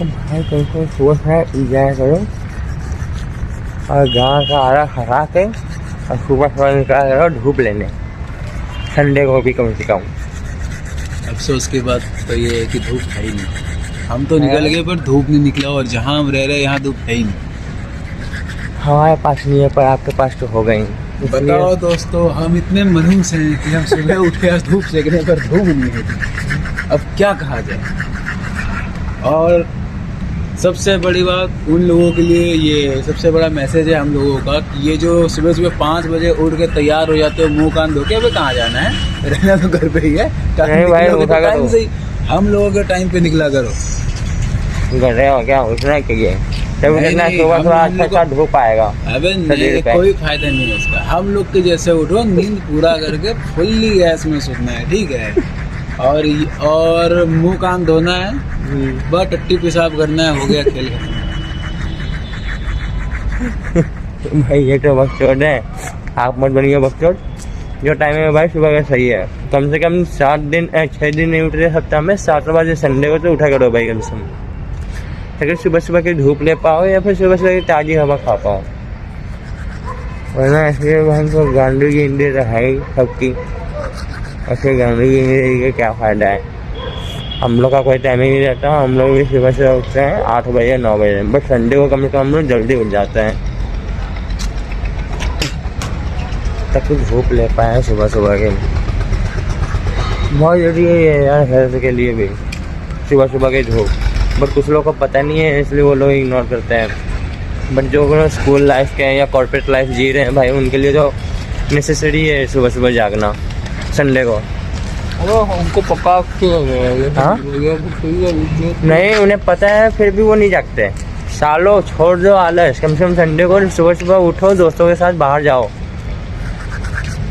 भाई कहीं सुबह है जाया करो और गाँव का आरा खा के और सुबह निकला करो धूप लेने, संडे को भी कम से कम। अफसोस की बात तो ये है कि धूप है ही नहीं। हम तो निकल गए पर धूप नहीं निकला, और जहाँ हम रह रहे हैं यहाँ धूप है ही नहीं। हमारे पास नहीं है पर आपके पास तो हो गई। बताओ दोस्तों, हम इतने मनहूस हैं कि हम सुबह उठे आज धूप सेकने पर धूप नहीं होती। अब क्या कहा जाए। और सबसे बड़ी बात उन लोगों के लिए, ये सबसे बड़ा मैसेज है हम लोगों का कि ये जो सुबह सुबह 5 बजे उठ के तैयार हो जाते हो मुंह कान धो के, अबे कहाँ जाना है, रहना तो घर पे ही है। नहीं भाई, उठा कर टाइम से ही हम लोगों के टाइम पे निकला करो। घर रहे हो क्या, उठना चाहिए तब उठना, सुबह सुबह अच्छा धूप आएगा। अबे नहीं, कोई फायदा नहीं है उसका। हम लोग के जैसे उठो, नींद पूरा करके फुल्ली गैस में सोना है, ठीक है। और मुंह कान धोना है, बस टट्टी पेशाब करना है, हो गया खेल खत्म। भाई ये तो बकचोद है, आप मत बनिए बकचोद। जो टाइम है भाई सुबह का सही है। कम से कम 6 दिन नहीं उठ रहे सप्ताह में, 7 बजे संडे को तो उठा करो भाई कम से कम, अगर सुबह सुबह की धूप ले पाओ या फिर सुबह सुबह की ताज़ी हवा खा पाओ। वरना ऐसे हम तो गांधी की हिंदी तो है ही सबकी, ऐसे गांधी की हिंदी का क्या फ़ायदा है। हम लोग का कोई टाइमिंग नहीं रहता, हम लोग भी सुबह से उठते हैं 8 बजे 9 बजे, बट संडे को कम से कम हम लोग जल्दी उठ जाते हैं ताकि धूप ले पाए सुबह सुबह के। बहुत जरूरी है यार हेल्थ के लिए भी सुबह सुबह की धूप, बट कुछ लोगों को पता नहीं है इसलिए वो लोग इग्नोर करते हैं। बट जो स्कूल लाइफ के हैं या कॉर्पोरेट लाइफ जी रहे हैं भाई, उनके लिए तो नेसेसरी है सुबह सुबह जागना संडे को। उनको पक्का हाँ नहीं, उन्हें पता है फिर भी वो नहीं जागते। सालों छोड़ दो आलस, कम से कम संडे को सुबह सुबह उठो, दोस्तों के साथ बाहर जाओ।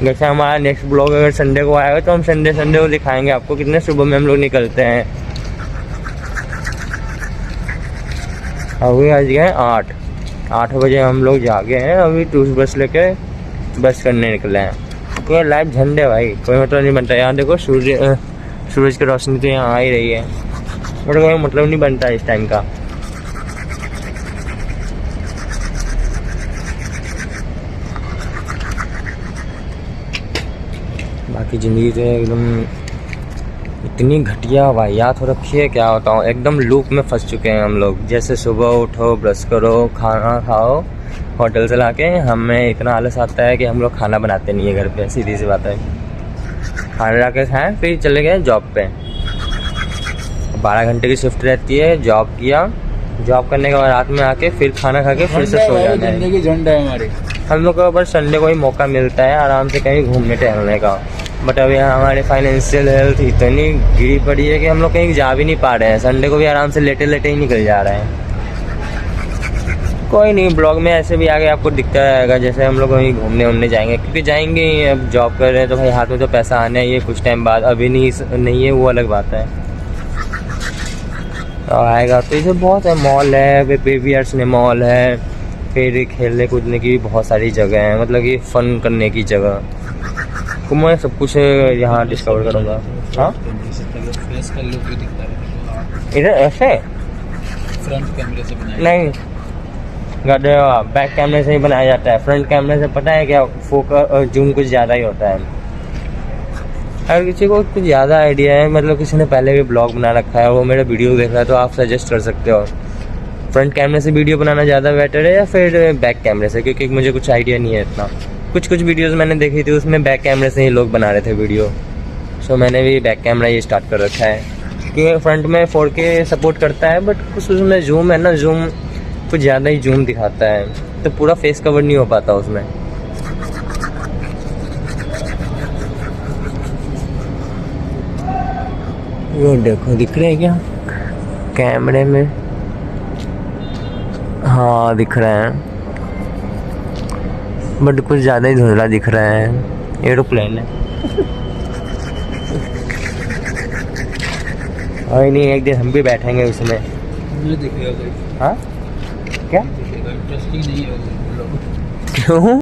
जैसे हमारा नेक्स्ट ब्लॉग अगर संडे को आएगा तो हम संडे को दिखाएंगे आपको कितने सुबह में हम लोग निकलते हैं। अभी आज गए 8 बजे हम लोग जागे हैं, अभी टूरिस्ट बस लेके बस करने निकले हैं। कोई लाइट झंडे भाई कोई मतलब नहीं बनता। यहाँ देखो सूरज की रोशनी तो यहाँ आ ही रही है, बट कोई मतलब नहीं बनता इस टाइम का। बाकी ज़िंदगी तो एकदम इतनी घटिया वाहियात हो रखी है, क्या बताऊँ। एकदम लूप में फंस चुके हैं हम लोग। जैसे सुबह उठो, ब्रश करो, खाना खाओ होटल से लाके, हमें इतना आलस आता है कि हम लोग खाना बनाते नहीं है घर पे। सीधी सी बात है, खाना ला के खाएँ फिर चले गए जॉब पे। 12 घंटे की शिफ्ट रहती है, जॉब किया, जॉब करने के बाद रात में आके फिर खाना खा के फिर से सो जाना है। जिंदगी झंड है हमारी। हम लोग को बस संडे को ही मौका मिलता है आराम से कहीं घूमने टहलने का, बट अभी हमारी फाइनेंशियल हेल्थ इतनी गिरी पड़ी है कि हम लोग कहीं जा भी नहीं पा रहे हैं। संडे को भी आराम से लेटे लेटे ही निकल जा रहे हैं। कोई नहीं, ब्लॉग में ऐसे भी आगे आपको दिखता रहेगा जैसे हम लोग कहीं घूमने उमने जाएंगे, क्योंकि जाएंगे ही। अब जॉब कर रहे हैं तो भाई हाथ में तो पैसा आना ही है कुछ टाइम बाद। अभी नहीं है वो अलग बात है, तो आएगा। तो इसे बहुत है, मॉल है, पीवीआर ने मॉल है, फिर खेलने कूदने की बहुत सारी जगह है, मतलब कि फ़न करने की जगह को मैं सब कुछ यहाँ डिस्कवर करूँगा। हाँ इधर ऐसे फ्रंट कैमरे से बनाया नहीं, बैक कैमरे से ही बनाया जाता है। फ्रंट कैमरे से पता है क्या, फोकस जूम कुछ ज़्यादा ही होता है। अगर किसी को कुछ ज़्यादा आइडिया है, मतलब किसी ने पहले भी ब्लॉग बना रखा है, वो मेरा वीडियो देख रहा है, तो आप सजेस्ट कर सकते हो फ्रंट कैमरे से वीडियो बनाना ज़्यादा बेटर है या फिर बैक कैमरे से, क्योंकि मुझे कुछ आइडिया नहीं है इतना। कुछ वीडियोस मैंने देखी थी उसमें बैक कैमरे से ही लोग बना रहे थे वीडियो, सो मैंने भी बैक कैमरा ये स्टार्ट कर रखा है। क्योंकि फ्रंट में 4K सपोर्ट करता है, बट कुछ उसमें जूम है ना, जूम कुछ ज़्यादा ही जूम दिखाता है, तो पूरा फेस कवर नहीं हो पाता उसमें। ये देखो दिख रहे हैं क्या कैमरे में? हाँ दिख रहे हैं, बट कुछ ज़्यादा ही धुंधला दिख रहा है। एरोप्लेन है। और नहीं, एक दिन हम भी बैठेंगे उसमें। नहीं दिखेगा। हाँ क्या? इंटरेस्टिंग नहीं है। क्यों?